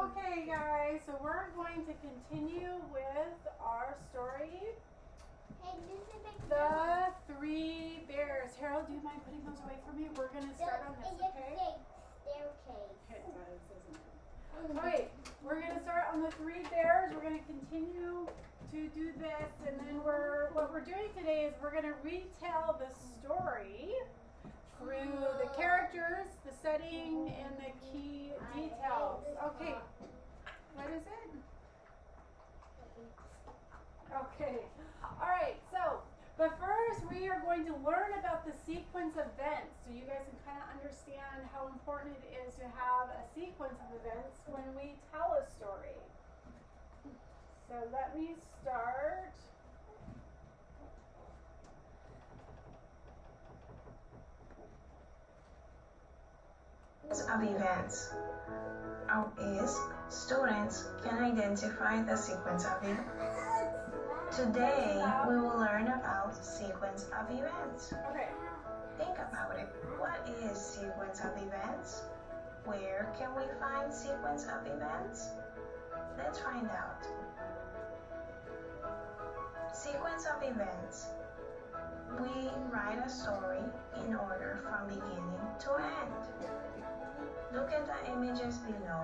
Okay, guys, so we're going to continue with our story. The Three Bears. Harold, do you mind putting those away for me? We're going to start on this, okay? Okay, it does, doesn't it? Alright, we're going to start on the Three Bears. We're going to continue to do this, and then what we're doing today is we're going to retell the story through the characters, the setting, and the key details. Okay, what is it? Okay, alright, but first we are going to learn about the sequence of events so you guys can kind of understand how important it is to have a sequence of events when we tell a story. So let me start. Of events is students can identify the sequence of events. Today we will learn about sequence of events. Okay. Think about it. What is sequence of events? Where can we find sequence of events? Let's find out. Sequence of events. We write a story in order from beginning to end. Look at the images below.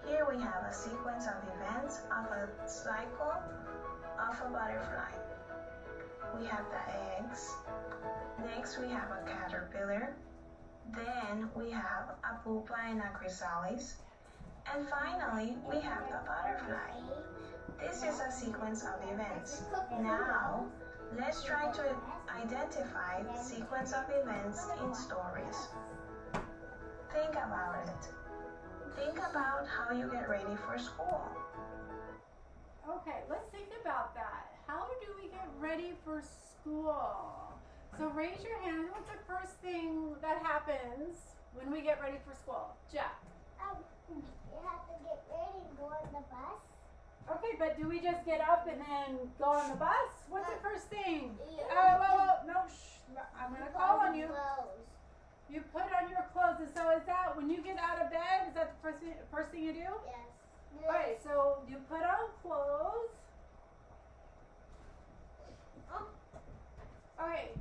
Here we have a sequence of events of a cycle of a butterfly. We have the eggs. Next we have a caterpillar. Then we have a pupa and a chrysalis. And finally we have the butterfly. This is a sequence of events. Now let's try to identify sequence of events in stories. Think about it. Think about how you get ready for school. Okay, let's think about that. How do we get ready for school? So raise your hand. What's the first thing that happens when we get ready for school? Jack. You have to get ready and go on the bus. Okay, but do we just get up and then go on the bus? What's the first thing? No, shh. I'm going to call on you. You put on your clothes, and so is that when you get out of bed, is that the first thing you do? Yes. Alright, so you put on clothes. Okay.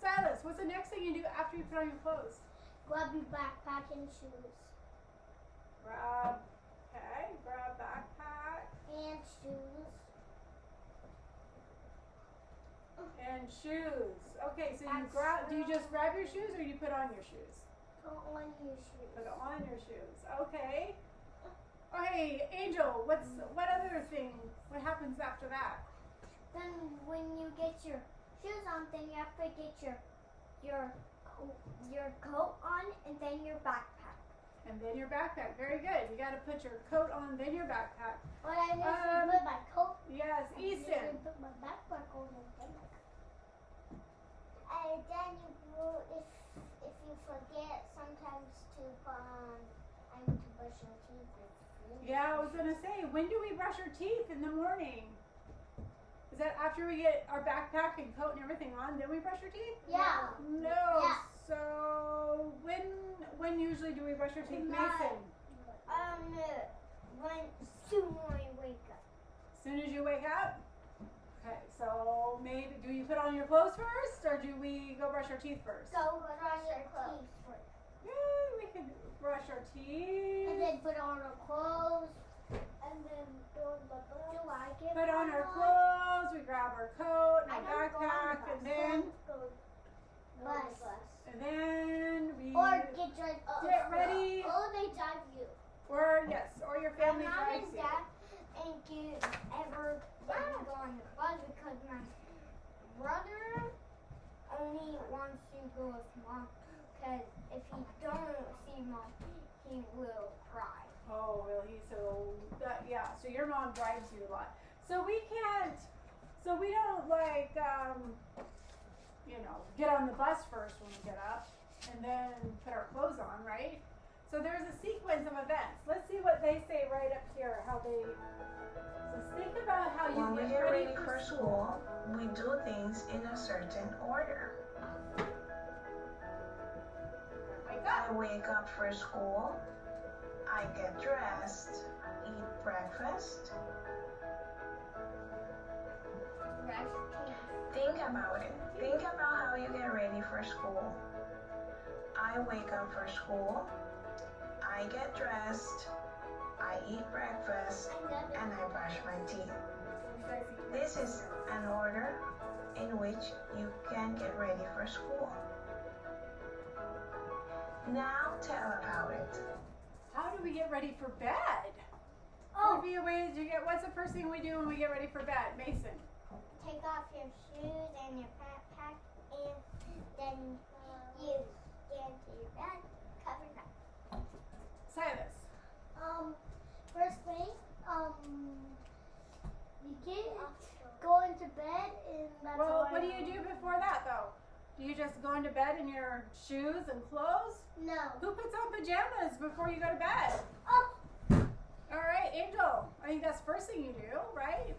Silas, what's the next thing you do after you put on your clothes? Grab your backpack and shoes. Grab backpack. And shoes. And shoes. Okay, so do you just grab your shoes or you put on your shoes? Put on your shoes. Put on your shoes. Okay. Okay, Angel, what other thing? What happens after that? Then when you get your shoes on, then you have to get your coat on and then your backpack. And then your backpack. Very good. You got to put your coat on, then your backpack. But I usually put my coat. Yes, Easton. I usually put my backpack on and then my coat. And then if you forget sometimes to put on, I need to brush your teeth. Yeah, I was gonna say, when do we brush our teeth in the morning? Is that after we get our backpack and coat and everything on, then we brush our teeth? Yeah. No. Yeah. So when usually do we brush our teeth, Mason? Soon when you wake up. As soon as you wake up? Okay, so maybe do you put on your clothes first, or do we go brush our teeth first? Go brush your teeth first. Yeah, we can brush our teeth. And then put on our clothes. And then go on the bus. Do I get Put on our clothes, we grab our coat and I our don't go on the backpack, bus. and then we Or get ready. Or they drive you. Or your family Mom drives and you. Dad ain't ever let me go on the bus because my brother only wants to go with Mom. Because if he don't see Mom, he will cry. Oh, really? So your mom drives you a lot. So we don't like, get on the bus first when we get up and then put our clothes on, right? So there's a sequence of events. Let's see what they say right up here, so think about how you when we get ready for school, we do things in a certain order. Wake up. I wake up for school. I get dressed, eat breakfast. Think about it. Think about how you get ready for school. I wake up for school. I get dressed. I eat breakfast and I brush my teeth. This is an order in which you can get ready for school. Now tell about it. How do we get ready for bed? Would be a way to get. What's the first thing we do when we get ready for bed, Mason? Take off your shoes and your backpack, and then you get into your bed, covered up. Silas. First thing, you get go into bed and that's Well, what do you do before that though? Do you just go into bed in your shoes and clothes? No. Who puts on pajamas before you go to bed? Oh. All right, Angel. I think that's the first thing you do, right?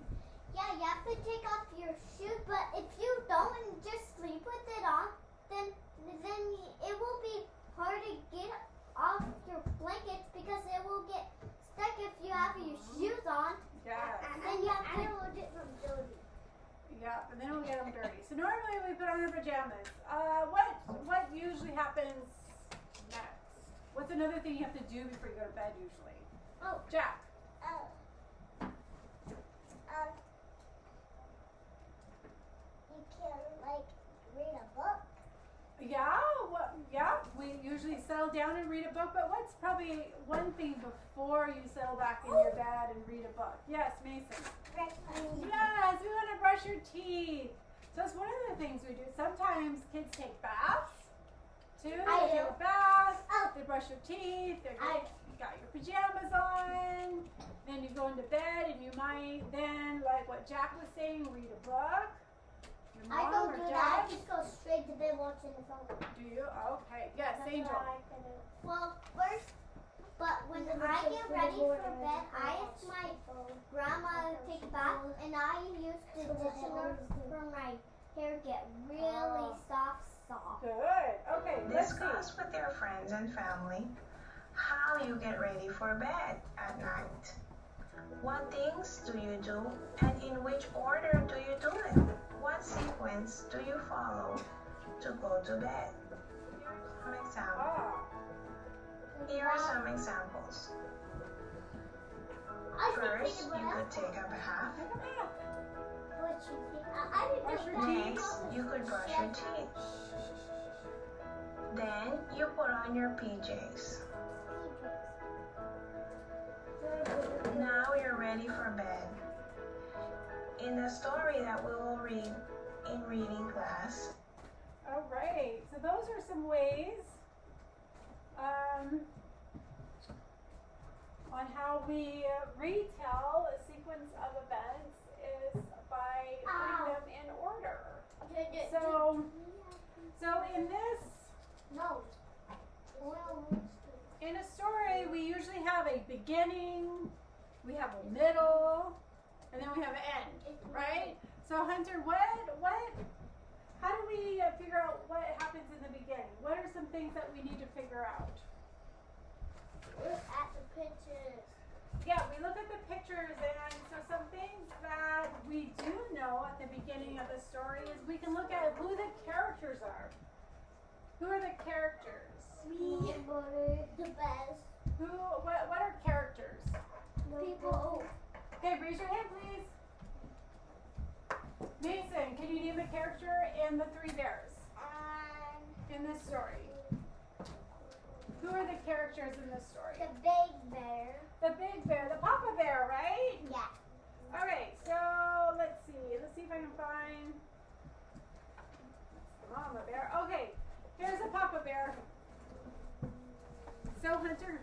Yeah, you have to take off your shoes, but if you don't and just sleep with it on, then it will be hard to get off your blankets because it will get stuck if you have your shoes on. Yeah. And then you have to get them dirty. Yeah, and then we'll get them dirty. So normally we put on our pajamas. What usually happens next? What's another thing you have to do before you go to bed usually? Oh. Jack. You can read a book. Yeah, yeah. We usually settle down and read a book, but what's probably one thing before you settle back in your bed and read a book? Yes, Mason. Yes, we want to brush your teeth. So it's one of the things we do. Sometimes kids take baths too. They take a bath, they brush their teeth, you got your pajamas on, then you go into bed and you might then, like what Jack was saying, read a book. Your I mom don't or do dad? that. I just go straight to bed watching the phone. Do you? Okay. Yes, That's Angel. what I like to do. Well, first, but when I get ready for bed, I ask my grandma to take a bath, and I use the conditioner for my hair to get really soft. Good. Okay, let's see. Discuss with your friends and family how you get ready for bed at night. What things do you do and in which order do you do them? What sequence do you follow to go to bed? Some examples. Here are some examples. First, you could take a bath. Brush your teeth. Next, you could brush your teeth. Then you put on your PJs. Now you're ready for bed. In the story that we will read in reading class, All right. So those are some ways on how we retell a sequence of events is by putting them in order. So in this, No. in a story, we usually have a beginning, we have a middle, and then we have an end, right? So Hunter, how do we figure out what happens in the beginning? What are some things that we need to figure out? Look at the pictures. Yeah, we look at the pictures, and so some things that we do know at the beginning of the story is we can look at who the characters are. Who are the characters? Me and Butter. The best. What are characters? People. Okay, raise your hand, please. Mason, can you name a character in the Three Bears in this story? Who are the characters in this story? The big bear. The big bear, the Papa Bear, right? Yeah. All right, so let's see. Let's see if I can find the Mama Bear. Okay, here's a Papa Bear. So Hunter,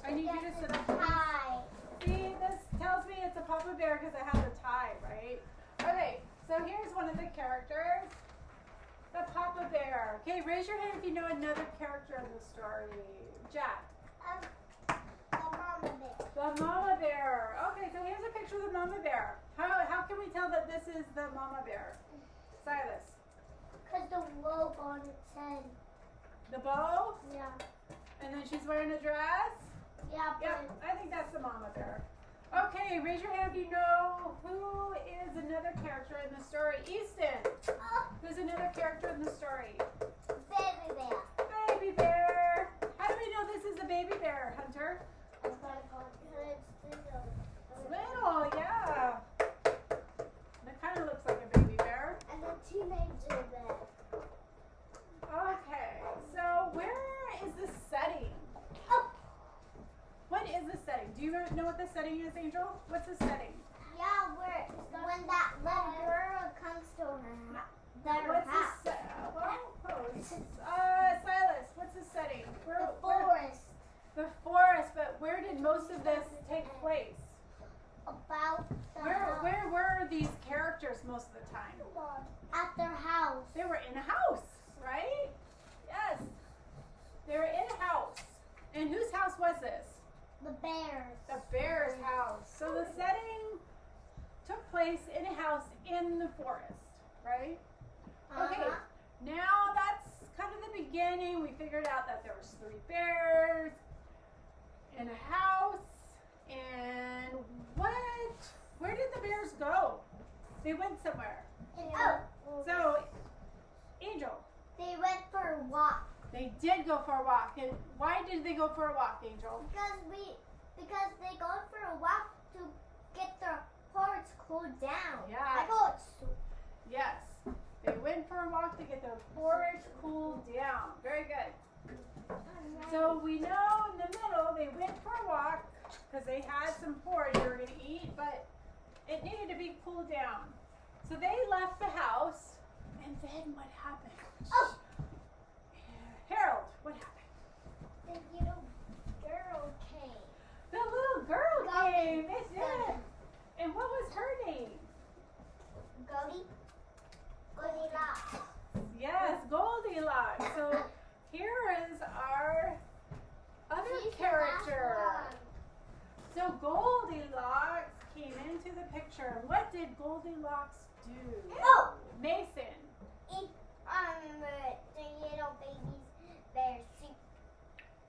I need you to sit up. Hi. See, this tells me it's a Papa Bear because it has a tie, right? Okay, so here's one of the characters. The Papa Bear. Okay, raise your hand if you know another character in the story. Jack. The mama bear. The Mama Bear. Okay, so here's a picture of the Mama Bear. How can we tell that this is the Mama Bear? Silas. Because the robe on its head. The bow? Yeah. And then she's wearing a dress? Yeah, Yep, I think that's the mama bear. Okay, raise your hand if you know who is another character in the story. Easton, who's another character in the story? Baby bear. Baby bear. How do we know this is a baby bear, Hunter? It's little, yeah. That kind of looks like a baby bear. And the teenager bear. Okay, so where is the setting? Oh. What is the setting? Do you know what the setting is, Angel? What's the setting? Yeah, when that little girl comes to her What's house. Silas, what's the setting? The forest. The forest, but where did most of this take place? About the Where house. were these characters most of the time? At their house. They were in a house, right? Yes. They were in a house. And whose house was this? The bears. The bear's house. So the setting took place in a house in the forest, right? Okay. Uh-huh. Now that's kind of the beginning. We figured out that there was 3 bears in a house. And where did the bears go? They went somewhere. Oh, So, Angel, they went for a walk. they did go for a walk. And why did they go for a walk, Angel? Because they go for a walk to get their hearts cooled down. Yeah. I go Yes. They went for a walk to get their porridge cooled down. Very good. So we know in the middle they went for a walk because they had some porridge they were going to eat, but it needed to be cooled down. So they left the house, and then what happened? Oh. Harold, what happened? The little girl came. The little girl Goldie. came. It did. And what was her name? Goldilocks. Yes, Goldilocks. So here is our other She's the character. last So Goldilocks came into the picture. What did Goldilocks do? Oh. Mason. The little baby's bear soup.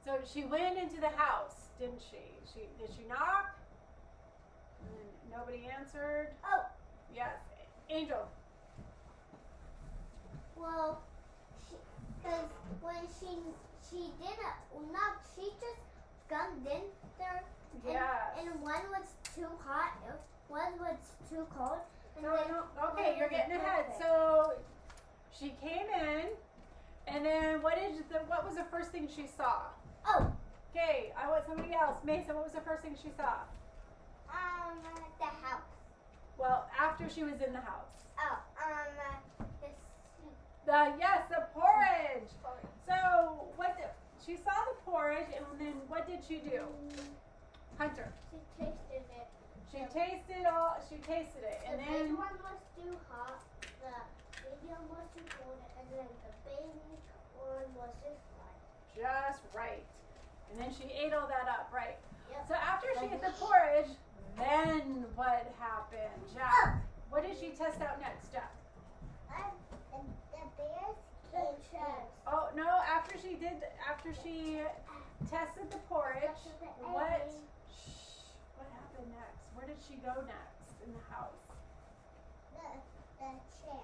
So she went into the house, didn't she? Did she knock? And nobody answered. Oh. Yes. Angel. Well, because when she didn't knock, she just gunned in there. Yes. And one was too hot, one was too cold. And So, then okay, one you're was getting ahead. perfect. So she came in, and then what was the first thing she saw? Oh, Okay, I want somebody else. Mason, what was the first thing she saw? the house. Well, after she was in the house. Oh, the soup. The porridge. So she saw the porridge, and then what did she do? Hunter. She tasted it. She tasted it, and The then big one was too hot, the medium was too cold, and then the baby one was just right. just right. And then she ate all that up, right? Yep. So after she ate the porridge, then what happened, Jack? What did she test out next, Jack? And the bears came first. Oh no! After she tested the porridge, what? Shh, what happened next? Where did she go next in the house? The chair.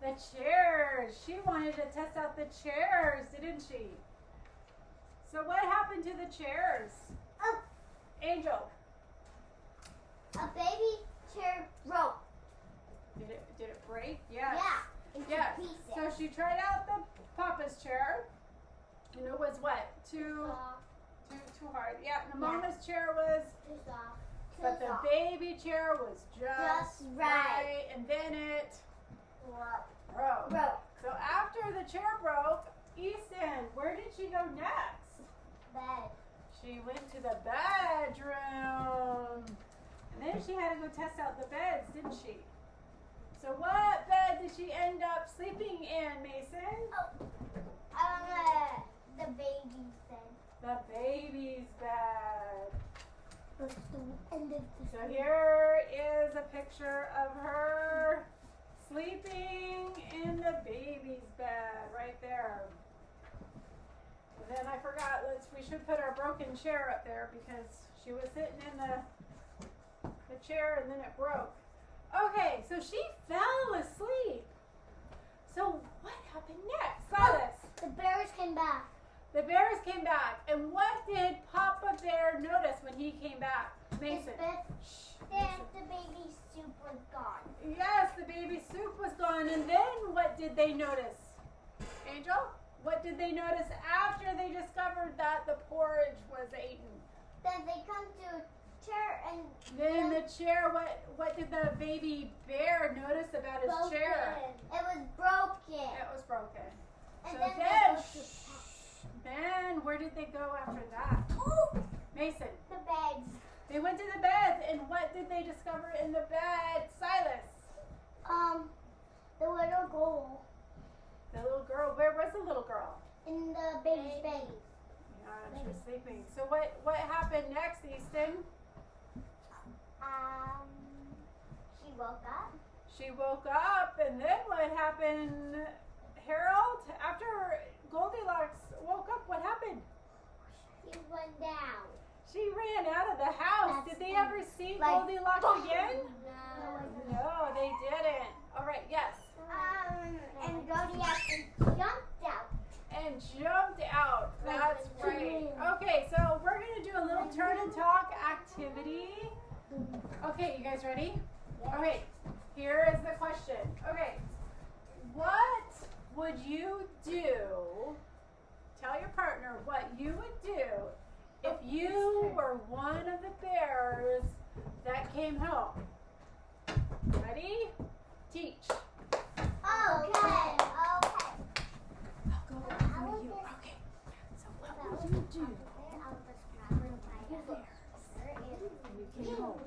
The chairs. She wanted to test out the chairs, didn't she? So what happened to the chairs? Oh, Angel, a baby chair broke. did it break? Yes. Yeah, into Yes. pieces. So she tried out the Papa's chair, and it was what? Too hard. Yeah. The Yeah. Mama's chair was, Too soft. but the baby chair was just right. and then it broke. Broke. So after the chair broke, Easton, where did she go next? Bed. She went to the bedroom. And then she had to go test out the beds, didn't she? So what bed did she end up sleeping in, Mason? The baby's bed. The baby's bed. And So here is a picture of her sleeping in the baby's bed right there. should put our broken chair up there because she was sitting in the chair and then it broke. Okay, so she fell asleep. So what happened next? Silas. The bears came back. The bears came back. And what did Papa Bear notice when he came back? Mason. Shh, Mason. The baby soup was gone. Yes, the baby soup was gone. And then what did they notice? Angel? What did they notice after they discovered that the porridge was eaten? Then they come to a chair and Then the chair, what did the baby bear notice about his broken. chair? It was broken. It was broken. And So then then where did they go after that? Ooh, Mason. the beds. They went to the beds, and what did they discover in the bed? Silas. The little girl The little girl. Where was the little girl? in the baby's bed. Yeah, she was sleeping. So what happened next, Easton? She woke up. She woke up, and then what happened, Harold? After Goldilocks woke up, what happened? She went down. She ran out of the house. Did they ever see like, Goldilocks again? No. No, they didn't. All right, yes. And Goldilocks jumped out. And jumped out. That's right. Okay, so we're going to do a little turn and talk activity. Okay, you guys ready? Okay, here is the question. Okay, what would you do? Tell your partner what you would do if you were one of the bears that came home. Ready? Teach. Okay. I'll go over you. Okay. So what would you do when you came home?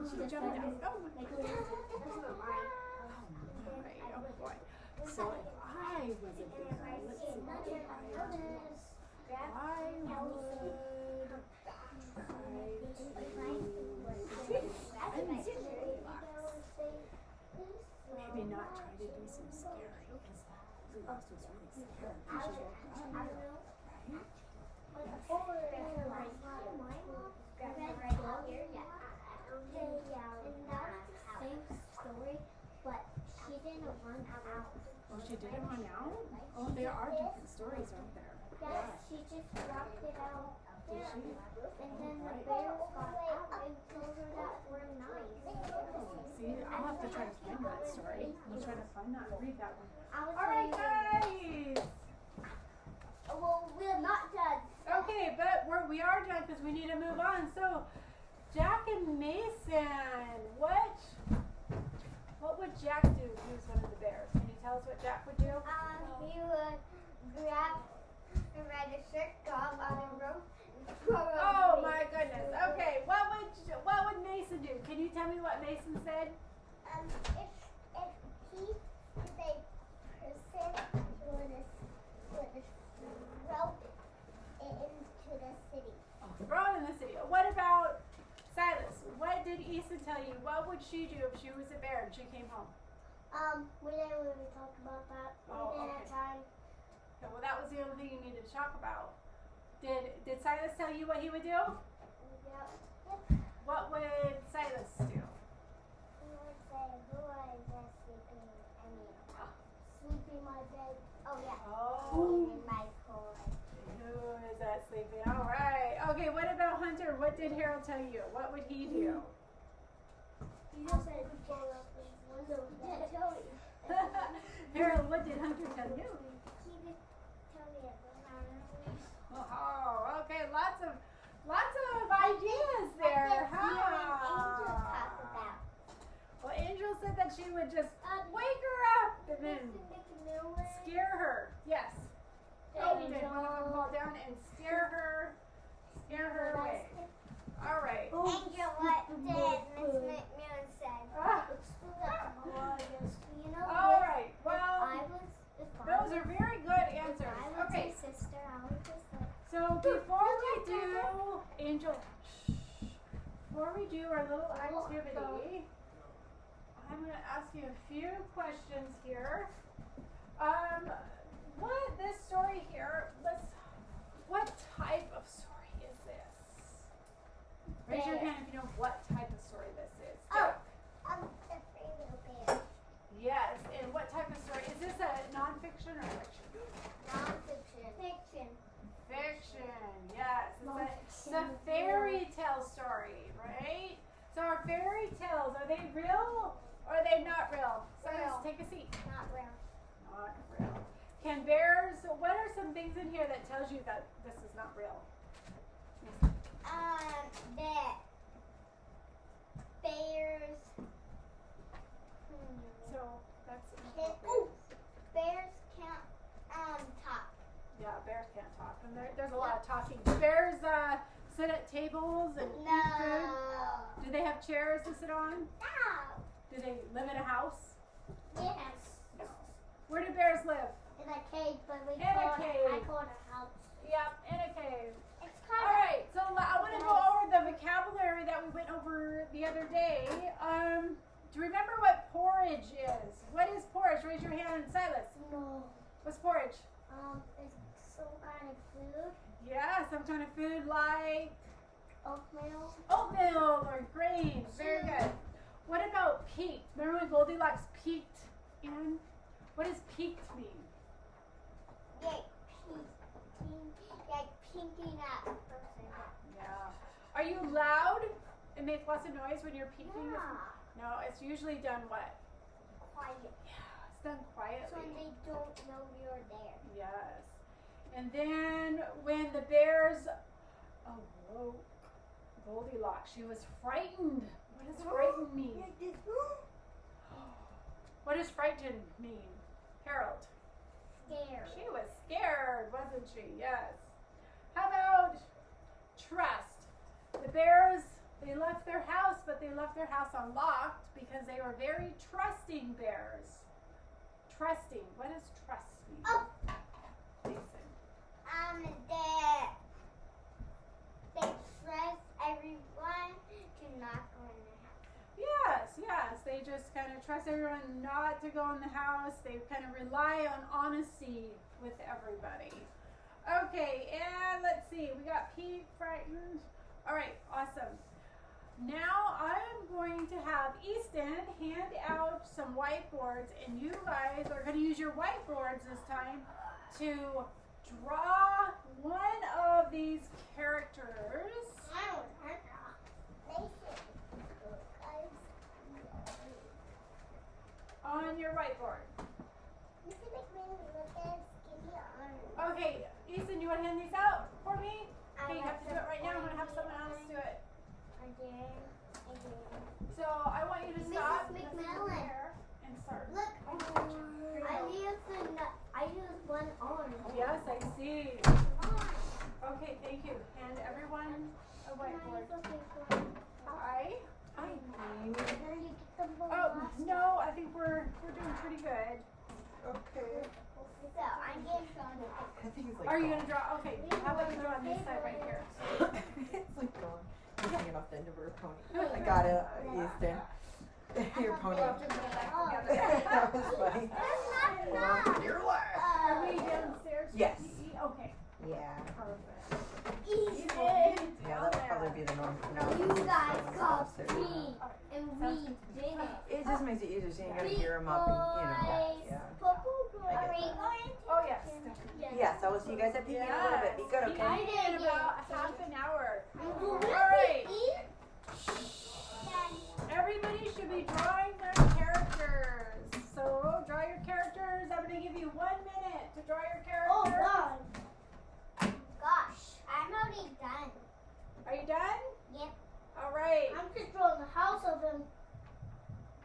She jumped out. Oh my goodness. Oh boy. So if I was a bear, let's see what I would do. Maybe not try to do some scary because Goldilocks was really scary when she woke up. Right? Oh, she didn't run out? Oh, there are different stories, aren't there? Yes, she just dropped it out. Did she? And then the bears got out and told her that we're nice. See, I'll have to try to find that story. We'll try to find that and read that one. All Alright, guys! Well, we're not done. Okay, but we are done because we need to move on. So, Jack and Mason, what would Jack do if he was one of the bears? Can you tell us what Jack would do? He would grab a red shirt, go up on the rope, and throw it Oh over me. my goodness. Okay, what would Mason do? Can you tell me what Mason said? If he is a person would rope it into the city. Throw it in the city. What about Silas? What did Issa tell you? What would she do if she was a bear and she came home? We didn't really talk about that. Oh, We didn't okay. have time. Okay, well, that was the only thing you needed to talk about. Did Silas tell you what he would do? Yep. What would Silas do? He would say, who is this sleeping? Sleeping in my bed. Oh yeah. Oh, In my toy. who is that sleeping? All right. Okay, what about Hunter? What did Harold tell you? What would he do? He just said to pull up his window. He didn't tell you. Harold, what did Hunter tell you? He would tell me about Oh, okay. Lots of ideas there, huh? Well, Angel said that she would just wake her up and then scare her. Yes. Oh, did one of them fall down and scare her away? All right. Angel, what did Miss McMillan say? Ah, You know, all right. Well, I was those are very So before we do, Angel, before we do our little activity, I'm going to ask you a few questions here. This story here, what type of story is this? Raise your hand if you know what type of story this is. Oh, the three little bears. Yes, and what type of story? Is this a nonfiction or fiction? Non-fiction. Fiction. Fiction, yes. It's a fairy tale story, right? So our fairy tales, are they real or are they not real? So Real. take a seat. Not real. Not real. Can bears, what are some things in here that tells you that this is not real? That bears. So that's Bears can't talk. yeah, bears can't talk. And there's a lot of talking. Do bears sit at tables and eat food? No. Do they have chairs to sit on? No. Do they live in a house? Yes. No. Where do bears live? In a cave, but In a cave. I call it a house. Yep, in a cave. It's All called right, so I want to go over the vocabulary that we went over the other day. Do you remember what porridge is? What is porridge? Raise your hand, Silas. No. What's porridge? It's some kind of food. Yeah, some kind of food like Oatmeal. oatmeal or grains. Very good. What about peaked? Remember when Goldilocks peeked in? What does peaked mean? Like pinking at a person. Yeah. Are you loud and make lots of noise when you're peeking? Yeah. No, it's usually done what? Quiet. Yeah, it's done So quietly. they don't know you're there. Yes. And then when the bears awoke Goldilocks, she was frightened. What does frightened mean? What does frightened mean? Harold. Scared. She was scared, wasn't she? Yes. How about trust? The bears, they left their house, but they left their house unlocked because they were very trusting bears. Trusting. What does trust mean? Oh. Jason. They trust everyone to not go in the house. Yes. They just kind of trust everyone not to go in the house. They kind of rely on honesty with everybody. Okay, and let's see. We got Pete frightened. All right, awesome. Now I'm going to have Easton hand out some whiteboards, and you guys are going to use your whiteboards this time to draw one of these characters on your whiteboard. Okay, Easton, you want to hand these out for me? Okay, you have to do it right now. I'm going to have someone else do it. So I want you to stop Mrs. McMillan. and start. Look, I used one arm. Yes, I see. Okay, thank you. Hand everyone a whiteboard. I. Oh no, I think we're doing pretty good. Okay. So I'm getting shown. I think it's like Are you gone. gonna draw? Okay. How about you draw on this side right here? It's like gone. He's hanging off the end of her pony. I got it, Easton. Your pony. That was funny. Your last. Are we downstairs? Yes. Okay. Yeah. Perfect. Easy. Yeah, that'll probably be the norm from now on. You guys Someone's called upstairs. me, and we didn't. It just makes it easier so you ain't gotta gear them up and, you know. Yeah. Are we going to? Oh yes. Yeah, so we'll see you guys at PE in a little bit. Be good, okay? I did about half an hour. All right. Everybody should be drawing their characters. So draw your characters. I'm gonna give you 1 minute to draw your Oh, characters. God. Gosh, I'm already done. Are you done? Yep. All right. I'm just drawing the house of him.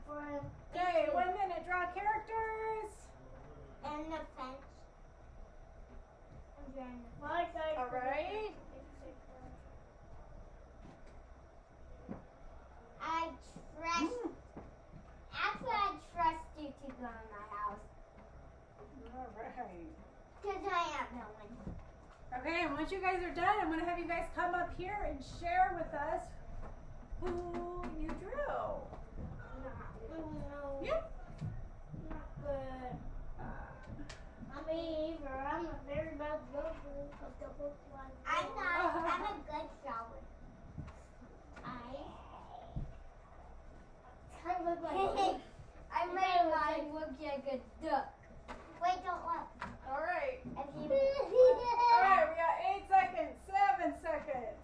For him. Okay, 1 minute. Draw characters. And the fence. I'm drawing the fence. All right. I trust. Actually, I trust you to go in my house. All right. Because I am going. Okay, and once you guys are done, I'm going to have you guys come up here and share with us who you drew. No. Yep. Not good. I'm a very bad drawer of the book one. I'm a good drawer. I might not look like a duck. Wait, don't look. All right. If you All right, we got 8 seconds, 7 seconds.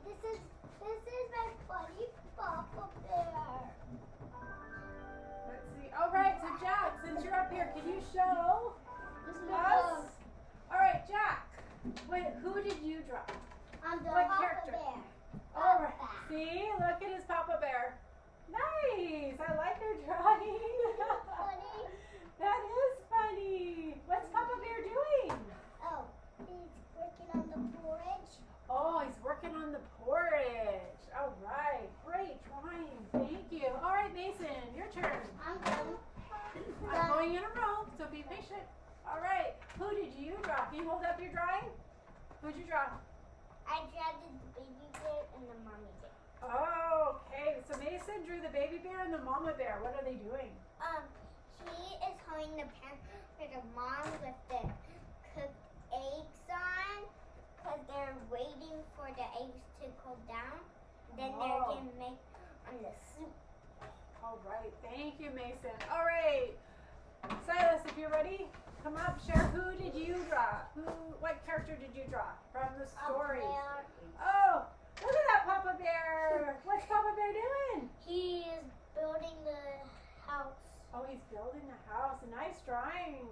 This is my funny Papa Bear. Let's see. All right, so Jack, since you're up here, can you show This is us? All right, Jack. Wait, who did you draw? I'm the What Papa character? Bear. All right. See, look at his Papa Bear. Nice. I like your drawing. Funny. That is funny. What's Papa Bear doing? Oh, he's working on the porridge. Oh, he's working on the porridge. All right. Great drawing. Thank you. All right, Mason, your turn. I'm done. I'm going in a row, so be patient. All right. Who did you draw? Can you hold up your drawing? Who'd you draw? I drew the baby bear and the mommy bear. Oh, okay. So Mason drew the baby bear and the mama bear. What are they doing? He is holding the pan for the mom with the cooked eggs on, because they're waiting for the eggs to cool down. Then they're Oh. going to make on the soup. All right. Thank you, Mason. All right. Silas, if you're ready, come up. Share. Who did you draw? What character did you draw from the story? Oh, look at that Papa Bear. What's Papa Bear doing? He is building the house. Oh, he's building the house. Nice drawing.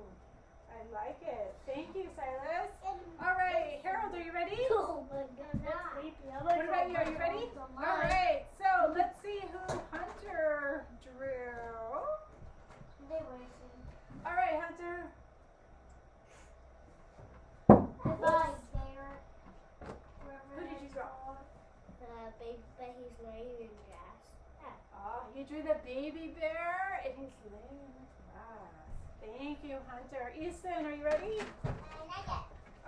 I like it. Thank you, Silas. All right, Harold, are you ready? Oh my God. What about you? Are you ready? All right. So let's see who Hunter drew. All right, Hunter. Who did you draw? The baby bear, he's laying in grass. Oh, you drew the baby bear and he's laying in the grass. Thank you, Hunter. Easton, are you ready?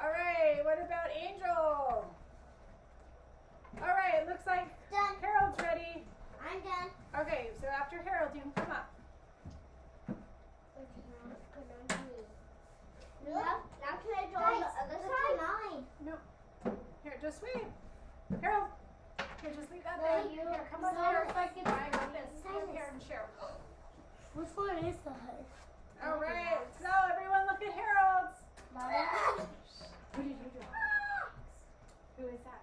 All right, what about Angel? All right, it looks like Done. Harold's ready. I'm done. Okay, so after Harold, you can come up. Now can I draw on the other side? Mine. No. Here, just wait. Harold, here, just leave that No, there. you- Here, come on no, here. it's like it's- I got this. Come Silas. here and share. Which one is that? All right, so everyone look at Harold's. Who did you draw? Who is that?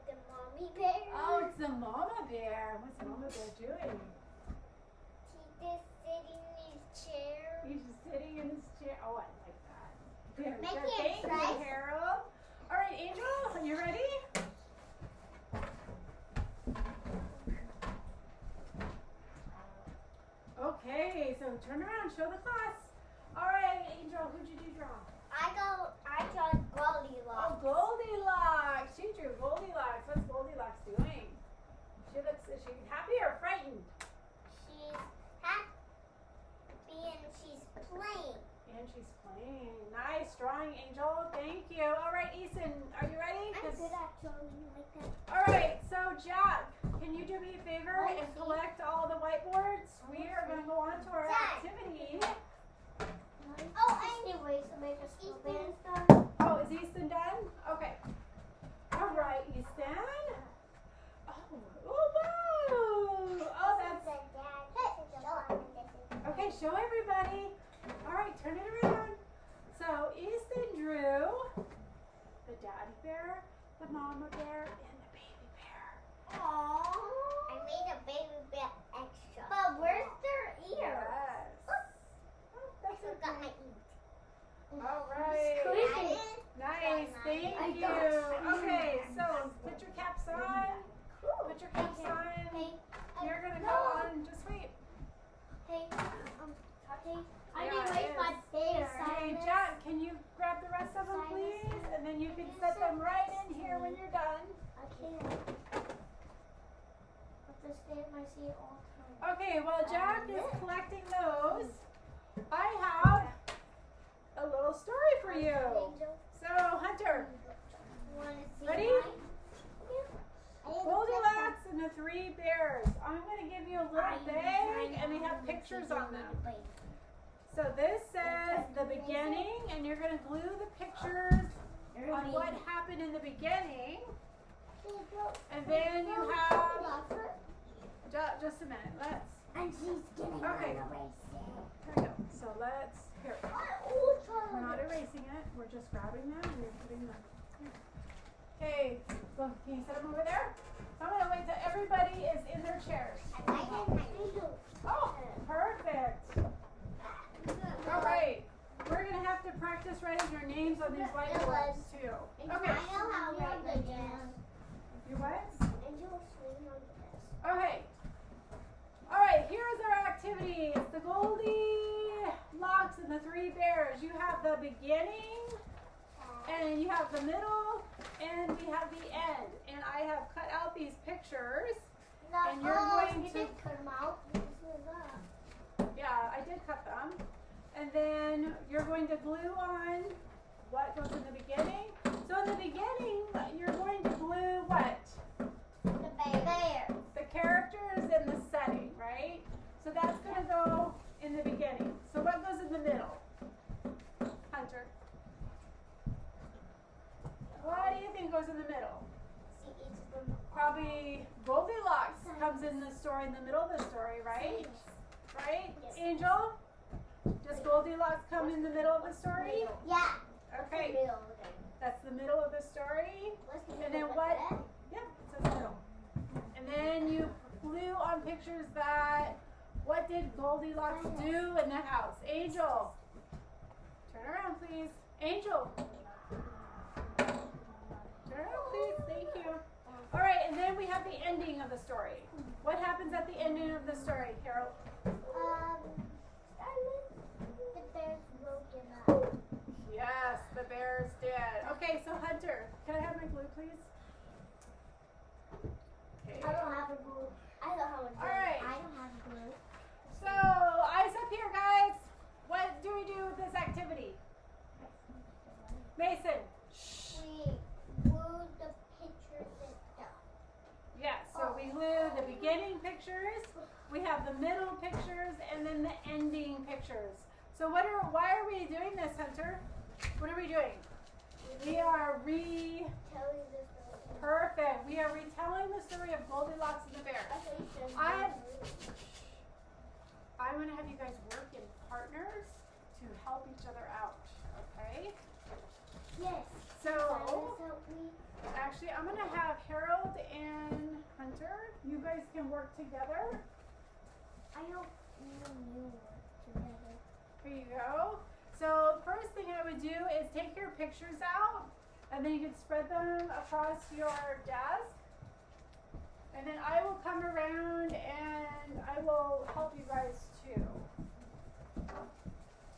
The mommy bear. Oh, it's the mama bear. What's mama bear doing? He's just sitting in his chair. He's just sitting in his chair. Oh, I like that. Very Make good. it Thank you, fresh. Harold. All right, Angel, are you ready? Okay, so turn around, show the class. All right, Angel, who did you draw? I draw Goldilocks. Oh, Goldilocks. She drew Goldilocks. What's Goldilocks doing? Is she happy or frightened? She's happy and she's playing. And she's playing. Nice drawing, Angel. Thank you. All right, Easton, are you ready? I'm good at drawing like that. All right, so Jack, can you do me a favor and collect all the whiteboards? We are going to go on to our activity. Oh, and ways to make a snowman done. Oh, is Easton done? Okay. All right, Easton. Oh, wow. Oh, that's... Okay, show everybody. All right, turn it around. So Easton drew the daddy bear, the mama bear, and the baby bear. Aww. I made a baby bear extra. But where's their ears? Yes. Oh, I that's forgot my okay. ears. All right. Nice. Thank you. Okay, so put your caps on. Put your caps on. Hey, You're gonna go on. Just wait. hey, I Yeah, didn't it waste my is. bear. Hey, Jack, can you grab the rest of them, please? And then you can set them right in here when you're done. I can't. I have to stay in my seat all the time. Okay, while Jack is collecting those, I have a little story on them. So this says the beginning, and you're going to glue the pictures on what happened in the beginning. And then you have, just a minute, let's. And she's getting Okay. erasing. Here we go. So let's, here. We're not erasing it. We're just grabbing them and we're putting them here. Okay, so can you set them over there? So I'm going to wait till everybody is in their chairs. Oh, perfect. All right. We're going to have to practice writing your names on these whiteboards too. Okay. You what? Okay. All right, here's our activity. It's the Goldilocks and the Three Bears. You have the beginning, and you have the middle, and we have the end. And I have cut out these pictures. And you're going to cut them out. Yeah, I did cut them. And then you're going to glue on what goes in the beginning. So in the beginning, you're going to glue what? The bear. The characters and the setting, right? So that's going to go in the beginning. So what goes in the middle? Hunter. What do you think goes in the middle? Probably Goldilocks comes in the story, in the middle of the story, right? Right? Yes. Angel? Does Goldilocks come in the middle of the story? Yeah. Okay. That's the middle of the story. And then what? Yep, it says middle. And then you glue on pictures that, what did Goldilocks do in the house? Angel. Turn around, please. Angel. Turn around, please. Thank you. All right, and then we have the ending of the story. What happens at the ending of the story, Harold? The bears broken up. Yes, the bears did. Okay, so Hunter, can I have my glue, please? Okay. I don't have a glue. I don't have a glue. All right. I don't have a glue. So, eyes up here, guys. What do we do with this activity? Mason. Shh. We glue the pictures and stuff. Yeah, so we glue the beginning pictures, we have the middle pictures, and then the ending pictures. So why are we doing this, Hunter? What are we doing? We are Telling the story. perfect. We are retelling the story of Goldilocks and the bear. I'm going to have you guys work in partners to help each other out, okay? Yes. So, Help me. actually, I'm going to have Harold and Hunter, you guys can work together. I hope you and you work together. Here you go. So first thing I would do is take your pictures out, and then you can spread them across your desk. And then I will come around and I will help you guys too.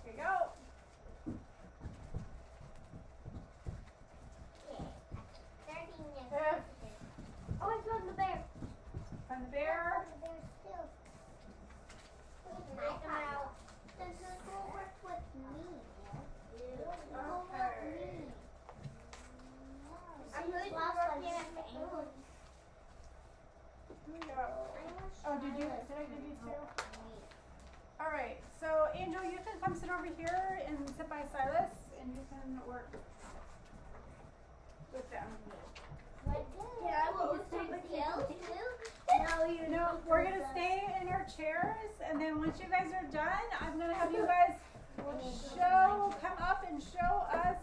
Here you go. Yeah. Oh, I found the bear. And the bear. The bear still. I found out. Does this will work with me? Okay. I'm going to Here we go. Oh, did I give you two? All right. So Angel, you can come sit over here and sit by Silas, and you can work with them. No, we're gonna stay in our chairs, and then once you guys are done, I'm gonna have you guys come up and show us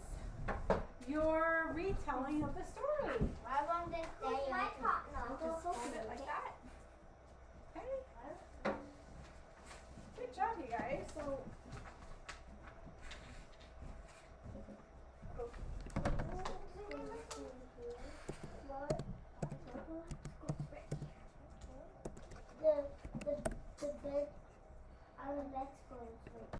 your retelling of the story. Just open it like that. Okay. Good job, you guys. So. The bed, our best friends.